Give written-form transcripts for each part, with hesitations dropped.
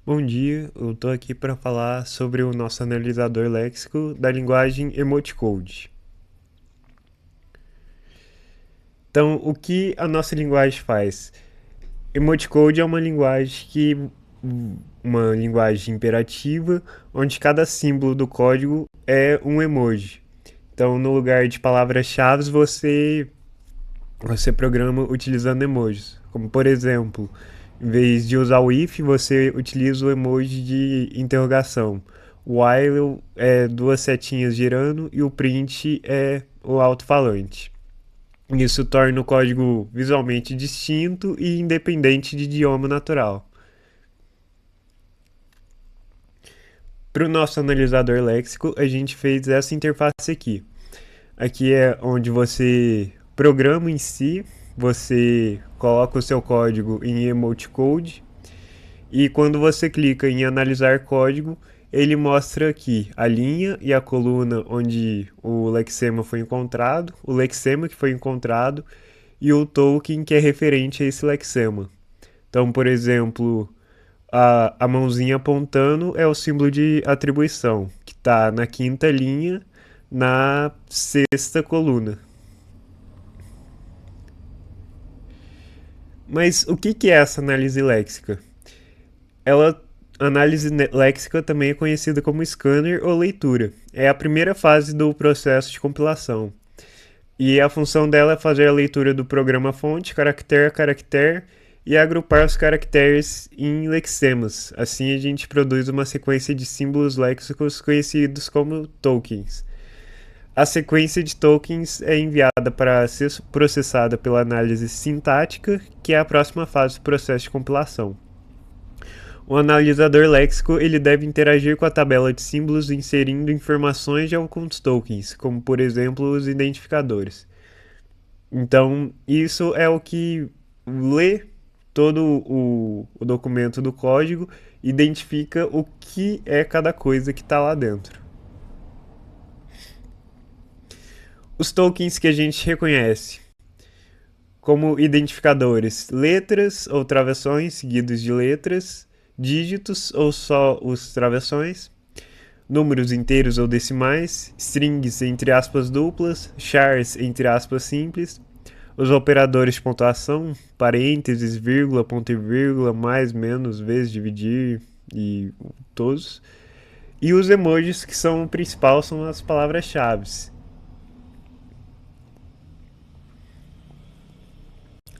Bom dia, eu estou aqui para falar sobre o nosso analisador léxico da linguagem Emoticode. Então, o que a nossa linguagem faz? Emoticode é uma linguagem imperativa, onde cada símbolo do código é um emoji. Então, no lugar de palavras-chave, você programa utilizando emojis. Como, por exemplo, em vez de usar o if, você utiliza o emoji de interrogação. O while é duas setinhas girando e o print é o alto-falante. Isso torna o código visualmente distinto e independente de idioma natural. Para o nosso analisador léxico, a gente fez essa interface aqui. Aqui é onde você programa em si, você coloca o seu código em emoticode e quando você clica em analisar código, ele mostra aqui a linha e a coluna onde o lexema foi encontrado, o lexema que foi encontrado e o token que é referente a esse lexema. Então, por exemplo, a mãozinha apontando é o símbolo de atribuição, que está na quinta linha, na sexta coluna. Mas o que é essa análise léxica? Ela, análise léxica também é conhecida como scanner ou leitura. É a primeira fase do processo de compilação. E a função dela é fazer a leitura do programa-fonte, caractere a caractere, e agrupar os caracteres em lexemas. Assim a gente produz uma sequência de símbolos léxicos conhecidos como tokens. A sequência de tokens é enviada para ser processada pela análise sintática, que é a próxima fase do processo de compilação. O analisador léxico ele deve interagir com a tabela de símbolos inserindo informações de alguns tokens, como por exemplo os identificadores. Então, isso é o que lê todo o documento do código, identifica o que é cada coisa que está lá dentro. Os tokens que a gente reconhece como identificadores: letras ou travessões seguidos de letras, dígitos ou só os travessões, números inteiros ou decimais, strings entre aspas duplas, chars entre aspas simples, os operadores de pontuação, parênteses, vírgula, ponto e vírgula, mais, menos, vezes, dividir e todos. E os emojis, que são o principal, são as palavras-chave.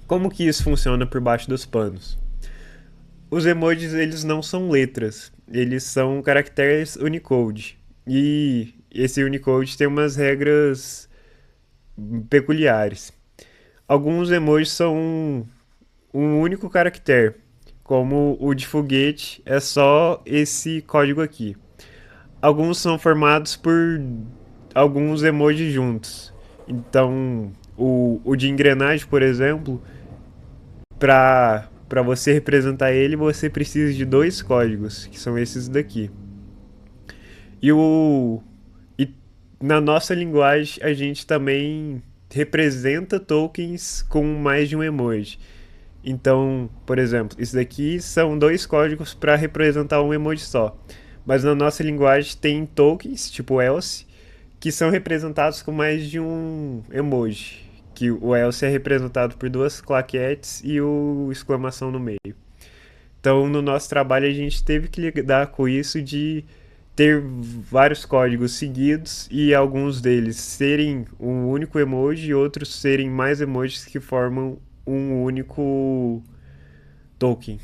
Como que isso funciona por baixo dos panos? Os emojis, eles não são letras, eles são caracteres Unicode. E esse Unicode tem umas regras peculiares. Alguns emojis são um único caractere, como o de foguete é só esse código aqui. Alguns são formados por alguns emojis juntos. Então, o de engrenagem, por exemplo, para você representar ele, você precisa de dois códigos, que são esses daqui. E, e na nossa linguagem, a gente também representa tokens com mais de um emoji. Então, por exemplo, isso daqui são dois códigos para representar um emoji só. Mas na nossa linguagem tem tokens, tipo else, que são representados com mais de um emoji. Que o else é representado por duas claquetes e o exclamação no meio. Então, no nosso trabalho, a gente teve que lidar com isso de ter vários códigos seguidos e alguns deles serem um único emoji e outros serem mais emojis que formam um único token.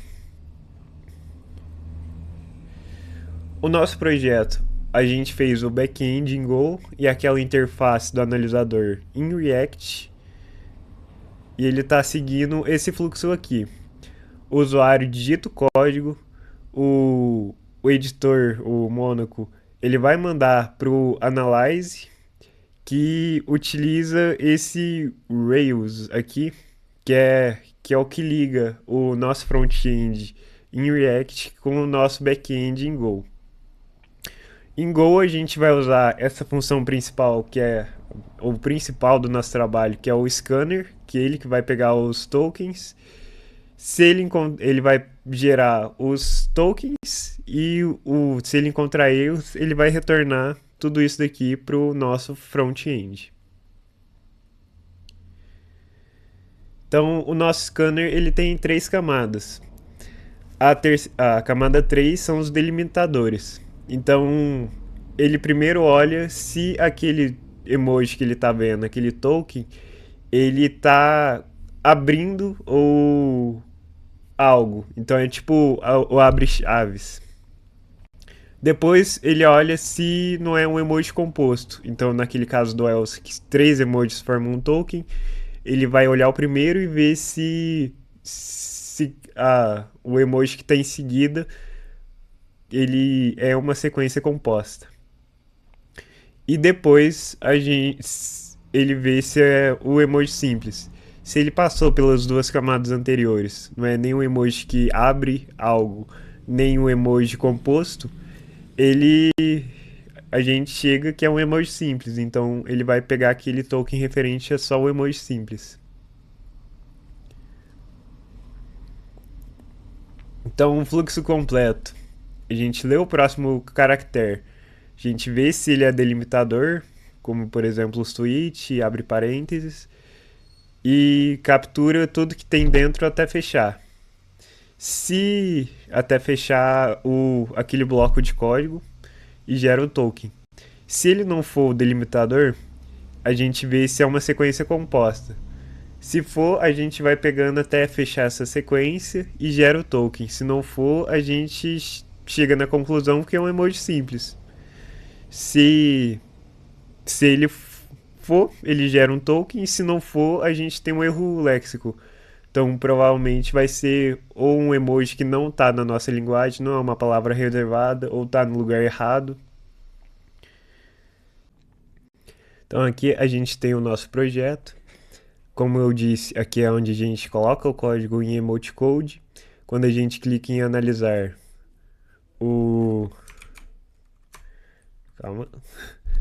O nosso projeto, a gente fez o back-end em Go e aquela interface do analisador em React, e ele está seguindo esse fluxo aqui. O usuário digita o código, o editor, o Monaco, ele vai mandar para o Analyze, que utiliza esse Rails aqui, que é o que liga o nosso front-end em React com o nosso back-end em Go. Em Go a gente vai usar essa função principal, que é o principal do nosso trabalho, que é o scanner, que é ele que vai pegar os tokens. Ele vai gerar os tokens e se ele encontrar erros, ele vai retornar tudo isso daqui para o nosso front-end. Então, o nosso scanner ele tem três camadas. A camada 3 são os delimitadores. Então, ele primeiro olha se aquele emoji que ele está vendo, aquele token, ele está abrindo ou algo. Então é tipo o abre chaves. Depois ele olha se não é um emoji composto. Então, naquele caso do else, que três emojis formam um token, ele vai olhar o primeiro e ver se o emoji que está em seguida ele é uma sequência composta. E depois ele vê se é o emoji simples. Se ele passou pelas duas camadas anteriores, não é nenhum emoji que abre algo, nem um emoji composto, ele a gente chega que é um emoji simples, então ele vai pegar aquele token referente a só o emoji simples. Então, um fluxo completo. A gente lê o próximo caractere, a gente vê se ele é delimitador, como por exemplo o switch, abre parênteses, e captura tudo que tem dentro até fechar. Se até fechar aquele bloco de código e gera o token. Se ele não for o delimitador, a gente vê se é uma sequência composta. Se for, a gente vai pegando até fechar essa sequência e gera o token. Se não for, a gente chega na conclusão que é um emoji simples. Se ele for, ele gera um token. E se não for, a gente tem um erro léxico. Então, provavelmente vai ser ou um emoji que não está na nossa linguagem, não é uma palavra reservada, ou está no lugar errado. Então, aqui a gente tem o nosso projeto. Como eu disse, aqui é onde a gente coloca o código em emoticode. Quando a gente clica em analisar o... Calma.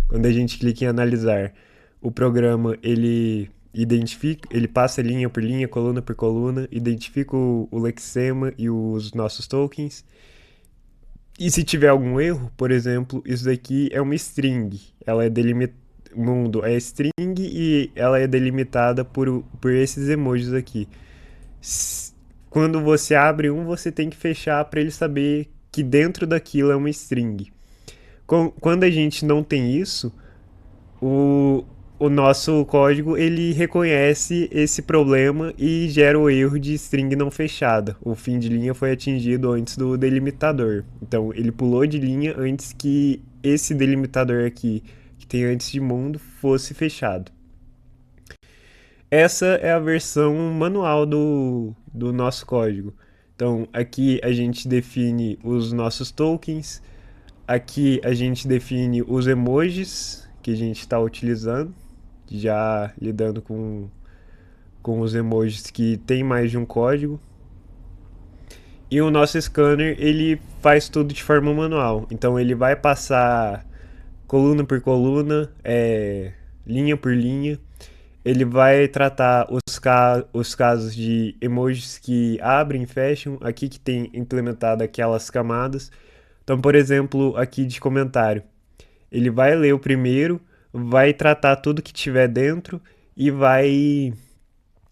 Quando a gente clica em analisar, o programa ele identifica, ele passa linha por linha, coluna por coluna, identifica o lexema e os nossos tokens. E se tiver algum erro, por exemplo, isso daqui é uma string. Ela é delimitada. Mundo é string e ela é delimitada por esses emojis aqui. Quando você abre um, você tem que fechar para ele saber que dentro daquilo é uma string. Quando a gente não tem isso, o nosso código ele reconhece esse problema e gera o erro de string não fechada. O fim de linha foi atingido antes do delimitador. Então ele pulou de linha antes que esse delimitador aqui, que tem antes de mundo, fosse fechado. Essa é a versão manual do nosso código. Então aqui a gente define os nossos tokens, aqui a gente define os emojis que a gente está utilizando, já lidando com os emojis que tem mais de um código. E o nosso scanner ele faz tudo de forma manual. Então ele vai passar coluna por coluna, linha por linha. Ele vai tratar os casos de emojis que abrem e fecham, aqui que tem implementado aquelas camadas. Então, por exemplo, aqui de comentário. Ele vai ler o primeiro, vai tratar tudo que tiver dentro e vai...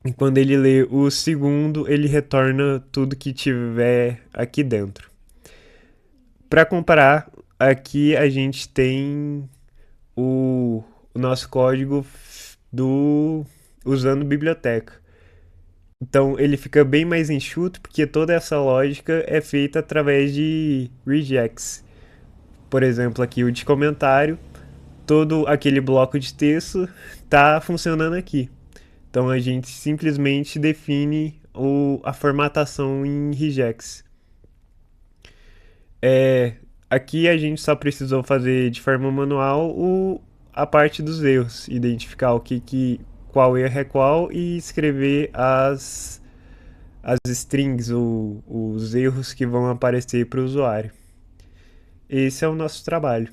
E quando ele lê o segundo, ele retorna tudo que tiver aqui dentro. Para comparar, aqui a gente tem o nosso código usando biblioteca. Então ele fica bem mais enxuto porque toda essa lógica é feita através de regex. Por exemplo, aqui o de comentário, todo aquele bloco de texto está funcionando aqui. Então a gente simplesmente define a formatação em regex. Aqui a gente só precisou fazer de forma manual a parte dos erros, identificar qual erro é qual e escrever as strings, os erros que vão aparecer para o usuário. Esse é o nosso trabalho.